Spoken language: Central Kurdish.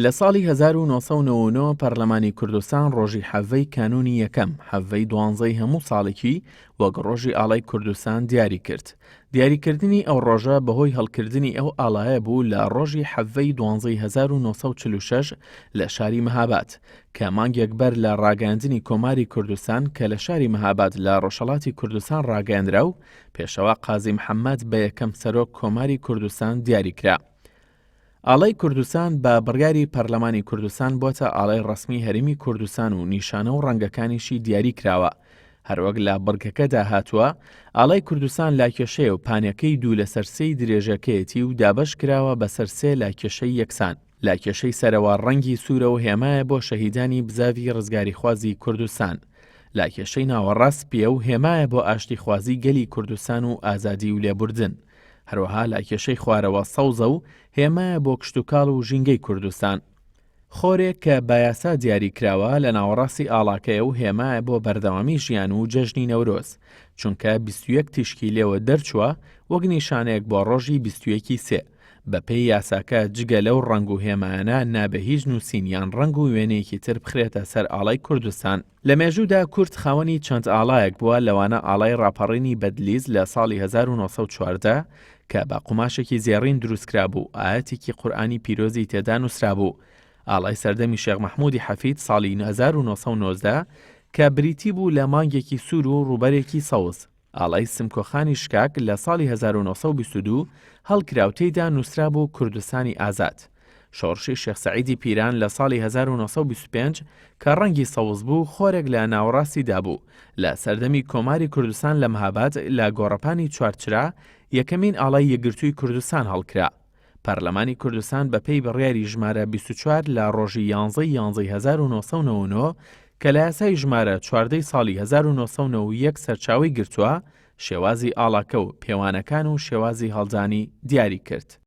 لە ساڵی 1999 پەرلەمانی کوردستان ڕۆژی حەڤەی کانونی یەکەم حەڤەی 12 هەموو ساڵێکی وەک ڕۆژی ئاڵای کوردستان دیاری کرد. دیاریکردنی ئەو ڕۆژە بەهۆی هەڵکردنی ئەو ئاڵایە بوو لە ڕۆژی حەڤەی 12/1946 لە شاری مەهاباد کە مانگێک بەر لە ڕاگەاندنی کۆماری کوردستان کە لە شاری مەهاباد لە ڕۆژهەڵاتی کوردستان ڕاگەاندرا و پێشەوا قازی محەممەد بە یەکەم سەرۆک کۆماری کوردستان دیاریکرا. ئاڵای کوردستان بە بڕیاری پەرلەمانی کوردستان بۆتە ئاڵای ڕەسمی هەرێمی کوردستان و نیشانە و ڕەنگەکانیشی دیاری کراوە. هەروەک لە بڕگەکەدا هاتووە، ئاڵای کوردستان لاکێشەیە و پانیەکەی دوو لە سەرسەی درێژەکەیەتی و دابەش کراوە بەسەر سێ لاکێشەی یەکسان. لاکێشەی سەرەوە ڕەنگی سوورە و هێمایە بۆ شەهیدانی بزاوی ڕزگاریخوازی کوردستان. لاکێشەی ناوەڕاست پیە و هێمایە بۆ ئاشتیخوازی گەلی کوردستان و ئازادی و لێبوردن. هەروەها لاکێشەی خوارەوە سەوزە و هێمایە بۆ کشتتوکاڵ و ژینگەی کوردستان. خۆرێک کە بایاسا دیاری کراوە لە ناوەڕاستی ئاڵاکەیە و هێمایە بۆ بەردەوامی ژیان و جەژنی نەورۆز، چونکە 21 تیشکی لێوە دەرچووە وەک نیشانەیەک بۆ ڕۆژی 21 سێ. بە پێی یاساکە جگە لەو ڕنگ و هێمایانە نابێ هیچ نووسینیان ڕنگ و وێنەیەکی تر بخرێتە سەر ئاڵای کوردستان. لە مێژوودا کورد خاوەنی چەند ئاڵایەک بووە، لەوانە ئاڵای ڕاپەڕینی بەدلیز لە ساڵی 1914 کە بە قوماشێکی زێڕین دروستکرا بوو، ئاەتێکی قورئانی پیرۆزی تێدا نووسرا بوو. ئاڵای سەردەمی شێخ مەحموودی حەفید ساڵی 1990 کە بریتی بوو لە مانگێکی سوور و ڕووبەرێکی سەوز. ئاڵای سمکۆخانی شکاک لە ساڵی 1922 هەڵکرا و تێیدا نووسرا بوو کوردستانی ئازاد. شۆڕشی شێخ سەعیدی پیران لە ساڵی 1925 کە ڕەنگی سەوز بوو خۆرێک لە ناوەڕاستیدا بوو. لە سەردەمی کۆماری کوردستان لە مەهاباد لە گۆڕەپانی چوارچرا یەکەمین ئاڵای یەکگرتووی کوردستان هەڵکرا. پەرلەمانی کوردستان بە پێی بڕیاری ژمارە 24 لە ڕۆژی 11/11/1999 کە لە یاسای ژمارە 14 ساڵی 1991 سەرچاوی گرتووە، شێوازی ئاڵاکە و پێوانەکان و شێوازی هەڵدانی دیاری کرد.